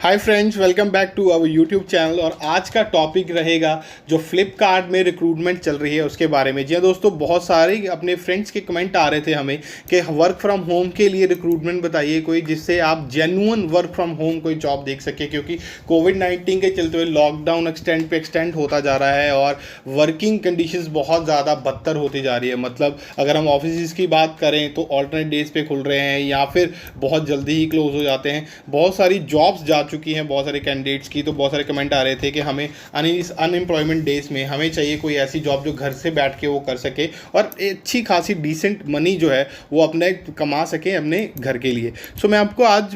Hi friends, welcome back to our YouTube channel. और आज का टॉपिक रहेगा जो फ्लिपकार्ट में रिक्रूटमेंट चल रही है उसके बारे में। जी हाँ दोस्तों, बहुत सारे अपने फ्रेंड्स के कमेंट आ रहे थे हमें कि वर्क फ्रॉम होम के लिए रिक्रूटमेंट बताइए कोई, जिससे आप जेन्युइन वर्क फ्रॉम होम कोई जॉब देख सके, क्योंकि कोविड-19 के चलते हुए लॉकडाउन एक्सटेंड होता जा रहा है और वर्किंग कंडीशंस बहुत ज़्यादा बदतर होती जा रही है। मतलब अगर हम ऑफिस की बात करें तो ऑल्टरनेट डेज पे खुल रहे हैं या फिर बहुत जल्दी ही क्लोज हो जाते हैं। बहुत सारी जॉब्स जा चुकी हैं बहुत सारे कैंडिडेट्स की। तो बहुत सारे कमेंट आ रहे थे कि हमें अनएम्प्लॉयमेंट डेज में हमें चाहिए कोई ऐसी जॉब जो घर से बैठ के वो कर सके और अच्छी खासी डिसेंट मनी जो है वो अपने कमा सके अपने घर के लिए। सो मैं आपको आज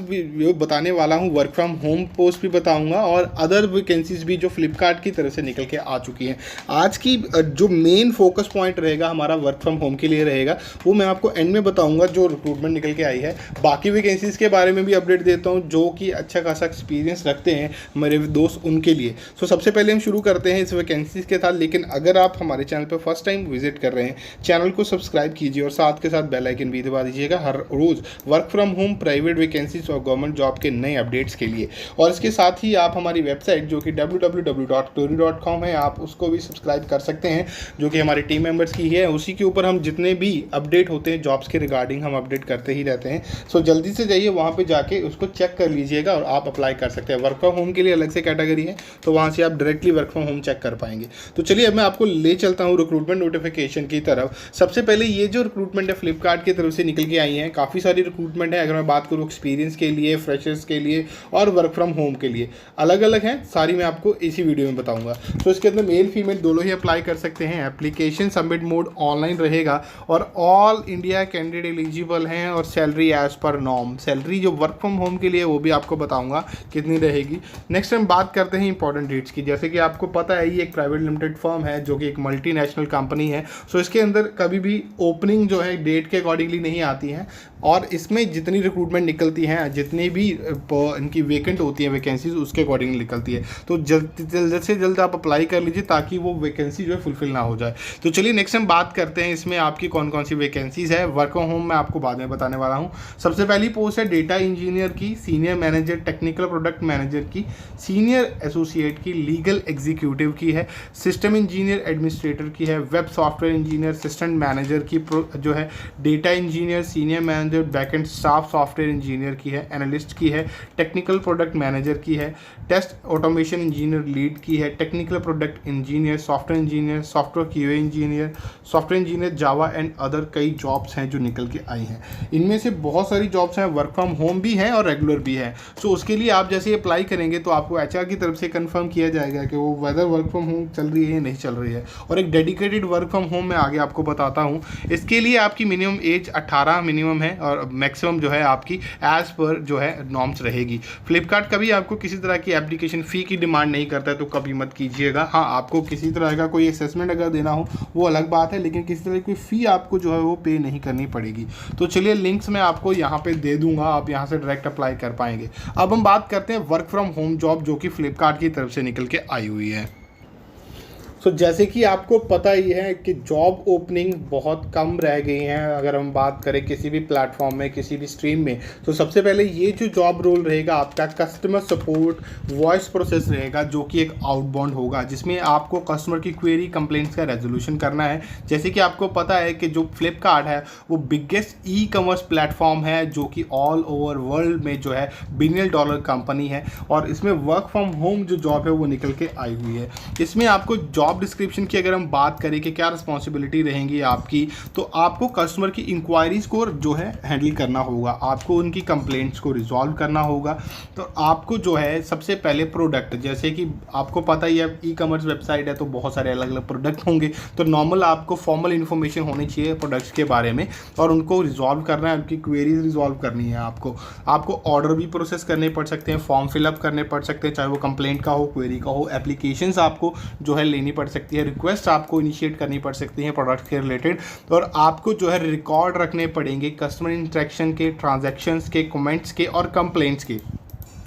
बताने वाला हूँ, वर्क फ्रॉम होम पोस्ट भी बताऊँगा और अदर वैकेंसीज भी जो फ्लिपकार्ट की तरफ से निकल के आ चुकी हैं। आज की जो मेन फोकस पॉइंट रहेगा हमारा वर्क फ्रॉम होम के लिए रहेगा, वो मैं आपको एंड में बताऊँगा जो रिक्रूटमेंट निकल के आई है। बाकी वैकेंसीज़ के बारे में भी अपडेट देता हूँ जो कि अच्छा खासा एक्सपीरियंस रखते हैं मेरे दोस्त उनके लिए। सो सबसे पहले हम शुरू करते हैं इस वैकेंसीज के साथ। लेकिन अगर आप हमारे चैनल पर फर्स्ट टाइम विजिट कर रहे हैं, चैनल को सब्सक्राइब कीजिए और साथ के साथ बेल आइकन भी दबा दीजिएगा हर रोज़ work from home, private vacancies और गवर्नमेंट जॉब के नए अपडेट्स के लिए। और इसके साथ ही आप हमारी वेबसाइट जो कि www.tory.com है, आप उसको भी सब्सक्राइब कर सकते हैं, जो कि हमारे टीम मेंबर्स की है। उसी के ऊपर हम जितने भी अपडेट होते हैं जॉब्स के रिगार्डिंग हम अपडेट करते ही रहते हैं। सो जल्दी से जाइए वहाँ पे जाके उसको चेक कर लीजिएगा और आप अप्लाई कर सकते हैं। वर्क फ्रॉम होम के लिए अलग से कैटेगरी है, तो वहाँ से आप directly work from home check कर पाएंगे। तो चलिए अब मैं आपको ले चलता हूँ रिक्रूटमेंट नोटिफिकेशन की तरफ। सबसे पहले ये जो रिक्रूटमेंट है फ्लिपकार्ट की तरफ से निकल के आई है, काफ़ी सारी रिक्रूटमेंट है। अगर मैं बात करूँ एक्सपीरियंस के लिए, फ्रेशर्स के लिए और वर्क फ्रॉम होम के लिए, अलग अलग हैं सारी, मैं आपको इसी वीडियो में बताऊँगा। तो इसके अंदर मेल फीमेल दोनों ही अप्लाई कर सकते हैं। एप्लीकेशन सबमिट मोड ऑनलाइन रहेगा और ऑल इंडिया कैंडिडेट एलिजिबल हैं और salary as per norm. Salary जो वर्क फ्रॉम होम के लिए वो भी आपको बताऊंगा कितनी रहेगी। नेक्स्ट हम बात करते हैं इंपॉर्टेंट डेट्स की। जैसे कि आपको पता है ये एक प्राइवेट लिमिटेड फर्म है जो कि एक मल्टीनेशनल कंपनी है। सो इसके अंदर कभी भी ओपनिंग जो है डेट के अकॉर्डिंगली नहीं आती है और इसमें जितनी रिक्रूटमेंट निकलती हैं, जितनी भी इनकी वेकेंट होती है वैकेंसीज, उसके अकॉर्डिंग निकलती है। तो जल्द से जल्द आप अप्लाई कर लीजिए ताकि वो वैकेंसी जो है फुलफिल ना हो जाए। तो चलिए नेक्स्ट हम बात करते हैं इसमें आपकी कौन कौन सी वैकेंसीज है। वर्क फ्रॉम होम मैं आपको बाद में बताने वाला हूँ। सबसे पहली पोस्ट है डेटा इंजीनियर की, senior manager, technical product manager की, सीनियर एसोसिएट की, लीगल एग्जीक्यूटिव की है, सिस्टम इंजीनियर एडमिनिस्ट्रेटर की है, web software engineer, assistant manager की जो है, data engineer, senior manager, backend staff software engineer की है, एनालिस्ट की है, टेक्निकल प्रोडक्ट मैनेजर की है, टेस्ट ऑटोमेशन इंजीनियर लीड की है, technical product engineer, software engineer, software QA engineer, software engineer Java and other कई जॉब्स हैं जो निकल के आई हैं। इनमें से बहुत सारी जॉब्स हैं, वर्क फ्रॉम होम भी है और रेगुलर भी है। सो उसके लिए आप जैसे अप्लाई करेंगे तो आपको एचआर की तरफ से कंफर्म किया जाएगा कि वो वेदर वर्क फ्रॉम होम चल रही है या नहीं चल रही है। और एक डेडिकेटेड वर्क फ्रॉम होम मैं आगे आपको बताता हूँ। इसके लिए आपकी मिनिमम एज 18 मिनिमम है और मैक्सिमम जो है आपकी एज पर जो है नॉर्म्स रहेगी। फ्लिपकार्ट कभी आपको किसी तरह की एप्लीकेशन फ़ी की डिमांड नहीं करता है, तो कभी मत कीजिएगा। हाँ, आपको किसी तरह का कोई असेसमेंट अगर देना हो वो अलग बात है, लेकिन किसी तरह की फ़ी आपको जो है वो पे नहीं करनी पड़ेगी। तो चलिए लिंक्स मैं आपको यहाँ पे दे दूंगा, आप यहाँ से डायरेक्ट अप्लाई कर पाएंगे। अब हम बात करते हैं वर्क फ्रॉम होम जॉब जो कि फ्लिपकार्ट की तरफ से निकल के आई हुई है। तो जैसे कि आपको पता ही है कि जॉब ओपनिंग बहुत कम रह गई हैं। अगर हम बात करें किसी भी प्लेटफॉर्म में, किसी भी स्ट्रीम में, तो सबसे पहले ये जो जॉब रोल रहेगा आपका कस्टमर सपोर्ट वॉइस प्रोसेस रहेगा, जो कि एक आउटबाउंड होगा, जिसमें आपको कस्टमर की क्वेरी कंप्लेंट्स का रेजोल्यूशन करना है। जैसे कि आपको पता है कि जो फ्लिपकार्ट है वो बिगेस्ट ई कॉमर्स प्लेटफॉर्म है जो कि ऑल ओवर वर्ल्ड में जो है बिलियन डॉलर कंपनी है और इसमें वर्क फ्रॉम होम जो जॉब है वो निकल के आई हुई है। इसमें आपको जॉब डिस्क्रिप्शन की अगर हम बात करें कि क्या रिस्पॉन्सिबिलिटी रहेंगी आपकी, तो आपको कस्टमर की इंक्वायरीज को जो है हैंडल करना होगा, आपको उनकी कंप्लेंट्स को रिजॉल्व करना होगा। तो आपको जो है सबसे पहले प्रोडक्ट, जैसे कि आपको पता ही है ई कॉमर्स वेबसाइट है तो बहुत सारे अलग अलग प्रोडक्ट होंगे, तो नॉर्मल आपको फॉर्मल इन्फॉर्मेशन होनी चाहिए प्रोडक्ट्स के बारे में और उनको रिजॉल्व करना है, उनकी क्वेरीज रिजॉल्व करनी है। आपको ऑर्डर भी प्रोसेस करने पड़ सकते हैं, फॉर्म फिलअप करने पड़ सकते हैं, चाहे वो कंप्लेंट का हो, क्वेरी का हो, एप्लीकेशंस आपको जो है लेनी पड़ सकती है, रिक्वेस्ट आपको इनिशिएट करनी पड़ सकती है प्रोडक्ट के रिलेटेड, और आपको जो है रिकॉर्ड रखने पड़ेंगे कस्टमर इंटरेक्शन के, ट्रांजैक्शंस के, कमेंट्स के और कंप्लेंट्स के।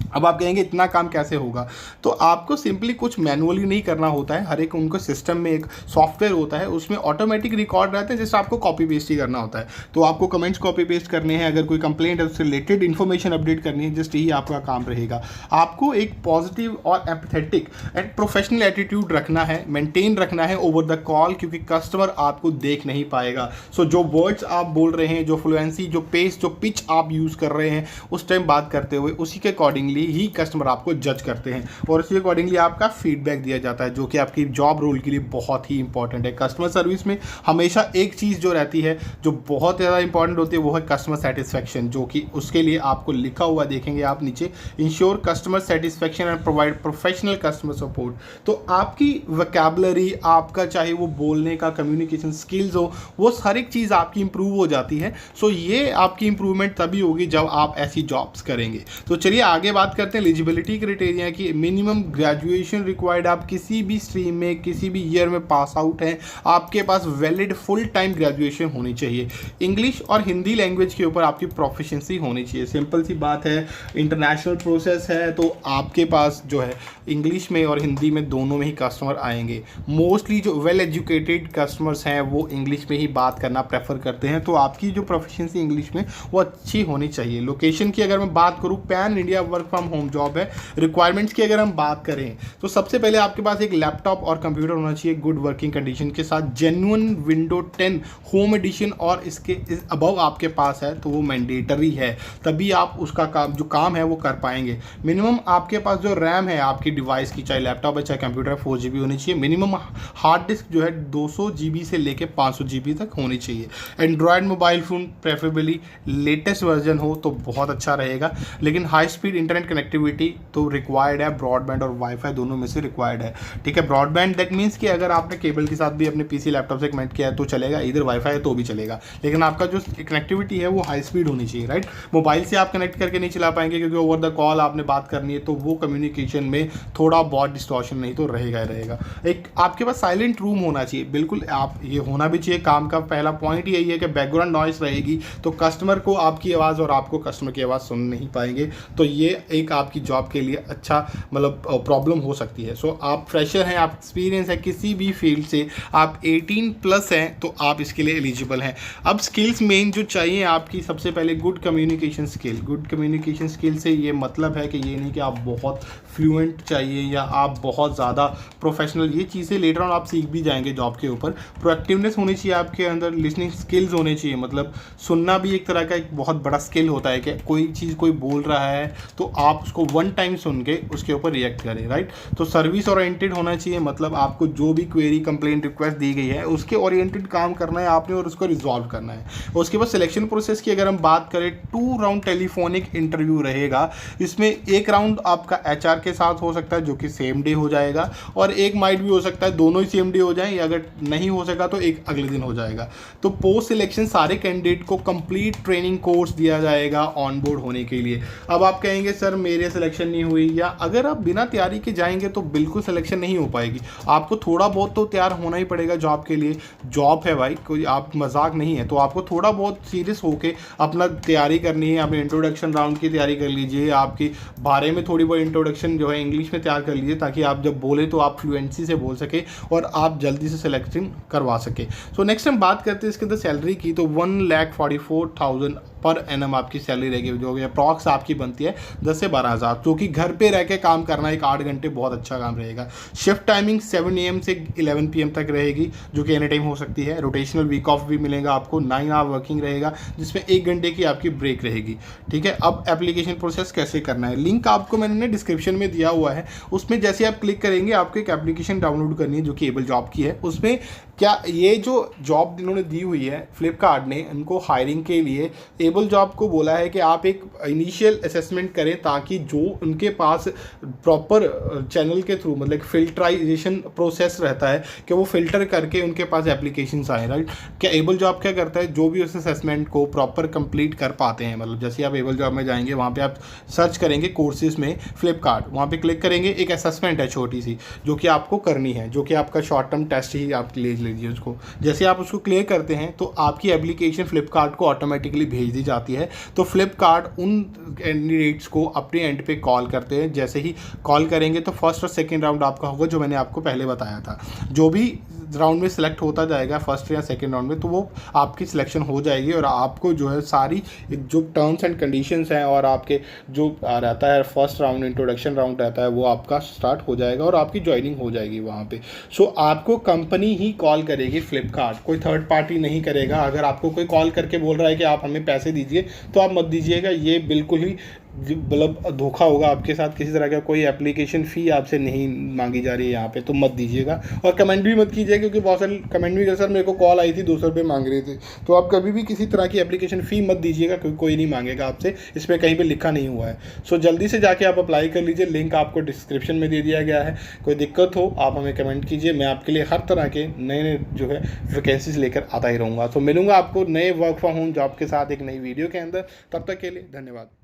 अब आप कहेंगे इतना काम कैसे होगा, तो आपको सिंपली कुछ मैनुअली नहीं करना होता है। हर एक उनको सिस्टम में एक सॉफ्टवेयर होता है, उसमें ऑटोमेटिक रिकॉर्ड रहते हैं, जैसे आपको कॉपी पेस्ट ही करना होता है। तो आपको कमेंट्स कॉपी पेस्ट करने हैं, अगर कोई कंप्लेंट है उससे रिलेटेड इन्फॉर्मेशन अपडेट करनी है, जस्ट यही आपका काम रहेगा। आपको एक पॉजिटिव और एम्पैथेटिक एंड प्रोफेशनल एटीट्यूड रखना है, मेंटेन रखना है ओवर द कॉल, क्योंकि कस्टमर आपको देख नहीं पाएगा। सो जो वर्ड्स आप बोल रहे हैं, जो फ्लुएंसी, जो पेस, जो पिच आप यूज़ कर रहे हैं उस टाइम बात करते हुए, उसी के अकॉर्डिंगली ही कस्टमर आपको जज करते हैं और उसी अकॉर्डिंगली आपका फीडबैक दिया जाता है, जो कि आपकी जॉब रोल के लिए बहुत ही इंपॉर्टेंट है। कस्टमर सर्विस में हमेशा एक चीज़ जो रहती है, जो बहुत ज़्यादा इंपॉर्टेंट होती है, वो है कस्टमर सेटिस्फैक्शन, जो कि उसके लिए आपको लिखा हुआ देखेंगे आप नीचे, ensure customer satisfaction and provide professional customer support. तो आपकी वोकैबुलरी, आपका चाहे वो बोलने का कम्युनिकेशन स्किल्स हो, वो हर एक चीज़ आपकी इंप्रूव हो जाती है। सो ये आपकी इंप्रूवमेंट तभी होगी जब आप ऐसी जॉब्स करेंगे। तो चलिए आगे बात करते हैं एलिजिबिलिटी क्राइटेरिया की। मिनिमम ग्रेजुएशन रिक्वायर्ड, आप किसी भी स्ट्रीम में किसी भी ईयर में पास आउट हैं, आपके पास वैलिड फुल टाइम ग्रेजुएशन होनी चाहिए। इंग्लिश और हिंदी लैंग्वेज के ऊपर आपकी प्रोफिशिएंसी होनी चाहिए। सिंपल सी बात है, इंटरनेशनल प्रोसेस है, तो आपके पास जो है इंग्लिश में और हिंदी में दोनों में ही कस्टमर आएंगे। मोस्टली जो वेल एजुकेटेड कस्टमर्स हैं वो इंग्लिश में ही बात करना प्रेफर करते हैं, तो आपकी जो प्रोफिशिएंसी इंग्लिश में वो अच्छी होनी चाहिए। लोकेशन की अगर मैं बात करूँ, pan India work from home job है। रिक्वायरमेंट्स की अगर हम बात करें तो सबसे पहले आपके पास एक लैपटॉप और कंप्यूटर होना चाहिए गुड वर्किंग कंडीशन के साथ। जेन्युइन विंडो 10 होम एडिशन और इसके अबव आपके पास है तो वो मैंडेटरी है, तभी आप उसका काम है वो कर पाएंगे। मिनिमम आपके पास जो रैम है आपकी डिवाइस की, चाहे लैपटॉप है चाहे कंप्यूटर है, 4 GB होनी चाहिए। मिनिमम हार्ड डिस्क जो है 200 GB से लेके 500 GB तक होनी चाहिए। Android mobile phone preferably latest version हो तो बहुत अच्छा रहेगा, लेकिन हाई स्पीड इंटरनेट कनेक्टिविटी तो रिक्वायर्ड है। ब्रॉडबैंड और वाईफाई दोनों में से रिक्वायर्ड है, ठीक है। ब्रॉडबैंड दैट मीन्स कि अगर आपने केबल के साथ भी अपने PC लैपटॉप से कनेक्ट किया है तो चलेगा, इधर वाईफाई है तो भी चलेगा, लेकिन आपका जो कनेक्टिविटी है वो हाई स्पीड होनी चाहिए, राइट। मोबाइल से आप कनेक्ट करके नहीं चला पाएंगे, क्योंकि ओवर द कॉल आपने बात करनी है, तो वो कम्युनिकेशन में थोड़ा बहुत डिस्टॉर्शन नहीं तो रहेगा ही रहेगा। एक आपके पास साइलेंट रूम होना चाहिए, बिल्कुल आप ये होना भी चाहिए। काम का पहला पॉइंट यही है कि बैकग्राउंड नॉइस रहेगी तो कस्टमर को आपकी आवाज़ और आपको कस्टमर की आवाज़ सुन नहीं पाएंगे, तो ये एक आपकी जॉब के लिए अच्छा मतलब प्रॉब्लम हो सकती है। सो आप फ्रेशर हैं, आप एक्सपीरियंस है किसी भी फील्ड से, आप 18+ हैं तो आप इसके लिए एलिजिबल हैं। अब स्किल्स मेन जो चाहिए आपकी, सबसे पहले good communication skill. Good communication skill से ये मतलब है कि ये नहीं कि आप बहुत फ्लुएंट चाहिए या आप बहुत ज़्यादा प्रोफेशनल, ये चीज़ें लेटर ऑन आप सीख भी जाएंगे जॉब के ऊपर। प्रोएक्टिवनेस होनी चाहिए आपके अंदर, लिसनिंग स्किल्स होने चाहिए, मतलब सुनना भी एक तरह का एक बहुत बड़ा स्किल होता है कि कोई चीज़ कोई बोल रहा है तो आप उसको वन टाइम सुन के उसके ऊपर रिएक्ट करें, राइट। तो सर्विस ओरिएंटेड होना चाहिए, मतलब आपको जो भी क्वेरी कंप्लेंट रिक्वेस्ट दी गई है उसके ओरिएंटेड काम करना है आपने और उसको रिजॉल्व करना है। उसके बाद सिलेक्शन प्रोसेस की अगर हम बात करें, 2 राउंड टेलीफोनिक इंटरव्यू रहेगा। इसमें एक राउंड आपका HR के साथ हो सकता है जो कि सेम डे हो जाएगा, और एक माइट भी हो सकता है दोनों ही सेम डे हो जाएं, या अगर नहीं हो सका तो एक अगले दिन हो जाएगा। तो पोस्ट सिलेक्शन सारे कैंडिडेट को कंप्लीट ट्रेनिंग कोर्स दिया जाएगा ऑन बोर्ड होने के लिए। अब आप कहेंगे सर मेरे सिलेक्शन नहीं हुई, या अगर आप बिना तैयारी के जाएंगे तो बिल्कुल सिलेक्शन नहीं हो पाएगी। आपको थोड़ा बहुत तो तैयार होना ही पड़ेगा जॉब के लिए, जॉब है भाई, कोई आप मजाक नहीं है। तो आपको थोड़ा बहुत सीरियस होके अपना तैयारी करनी है। आपने इंट्रोडक्शन राउंड की तैयारी कर लीजिए, आपके बारे में थोड़ी बहुत इंट्रोडक्शन जो है इंग्लिश में तैयार कर लीजिए, ताकि आप जब बोले तो आप फ्लुएंसी से बोल सके और आप जल्दी से सिलेक्शन करवा सके। सो नेक्स्ट हम बात करते हैं इसके अंदर सैलरी की, तो 1,44,000 पर एनम आपकी सैलरी रहेगी, जो कि अप्रॉक्स आपकी बनती है 10 से 12,000, जो कि घर पे रह के काम करना, एक 8 घंटे बहुत अच्छा काम रहेगा। शिफ्ट टाइमिंग 7 AM से 11 PM तक रहेगी, जो कि एनी टाइम हो सकती है। रोटेशनल वीक ऑफ भी मिलेगा आपको, 9 आवर वर्किंग रहेगा, जिसमें 1 घंटे की आपकी ब्रेक रहेगी, ठीक है। अब एप्लीकेशन प्रोसेस कैसे करना है, लिंक आपको मैंने डिस्क्रिप्शन में दिया हुआ है, उसमें जैसे आप क्लिक करेंगे आपको एक एप्लीकेशन डाउनलोड करनी है जो कि एबल जॉब की है। उसमें क्या ये जो जॉब इन्होंने दी हुई है फ्लिपकार्ट ने, इनको हायरिंग के लिए एबल जॉब को बोला है कि आप एक इनिशियल असेसमेंट करें, ताकि जो उनके पास प्रॉपर चैनल के थ्रू, मतलब फिल्टराइजेशन प्रोसेस रहता है कि वो फिल्टर करके उनके पास एप्लीकेशंस आए, राइट। क्या एबल जॉब क्या करता है, जो भी उस असेसमेंट को प्रॉपर कंप्लीट कर पाते हैं, मतलब जैसे आप एबल जॉब में जाएंगे वहाँ पे आप सर्च करेंगे कोर्सेज में फ्लिपकार्ट, वहाँ पे क्लिक करेंगे, एक असेसमेंट है छोटी सी जो कि आपको करनी है, जो कि आपका शॉर्ट टर्म टेस्ट ही आप ले लीजिए उसको। जैसे आप उसको क्लियर करते हैं तो आपकी एप्लीकेशन फ्लिपकार्ट को ऑटोमेटिकली भेज दी दी जाती है तो फ्लिपकार्ट उन कैंडिडेट्स को अपने एंड पे कॉल करते हैं। जैसे ही कॉल करेंगे तो फर्स्ट और सेकंड राउंड आपका होगा, जो मैंने आपको पहले बताया था। जो भी राउंड में सिलेक्ट होता जाएगा फर्स्ट या सेकंड राउंड में, तो वो आपकी सिलेक्शन हो जाएगी और आपको जो है सारी जो टर्म्स एंड कंडीशंस हैं और आपके जो रहता है फर्स्ट राउंड इंट्रोडक्शन राउंड रहता है वो आपका स्टार्ट हो जाएगा और आपकी ज्वाइनिंग हो जाएगी वहाँ पे। सो आपको कंपनी ही कॉल करेगी फ्लिपकार्ट, कोई थर्ड पार्टी नहीं करेगा। अगर आपको कोई कॉल करके बोल रहा है कि आप हमें पैसे दीजिए तो आप मत दीजिएगा, ये बिल्कुल ही मतलब धोखा होगा आपके साथ। किसी तरह का कोई एप्लीकेशन फ़ी आपसे नहीं मांगी जा रही है यहाँ पे, तो मत दीजिएगा। और कमेंट भी मत कीजिएगा, क्योंकि बहुत सारे कमेंट भी कर सर मेरे को कॉल आई थी 200 रुपये मांग रही थी। तो आप कभी भी किसी तरह की एप्लीकेशन फ़ी मत दीजिएगा, क्योंकि कोई नहीं मांगेगा आपसे, इसमें कहीं पर लिखा नहीं हुआ है। सो जल्दी से जाके आप अप्लाई कर लीजिए, लिंक आपको डिस्क्रिप्शन में दे दिया गया है। कोई दिक्कत हो आप हमें कमेंट कीजिए, मैं आपके लिए हर तरह के नए नए जो है वैकेंसीज लेकर आता ही रहूँगा। तो मिलूँगा आपको नए वर्क फ्रॉम होम जॉब के साथ एक नई वीडियो के अंदर। तब तक के लिए धन्यवाद।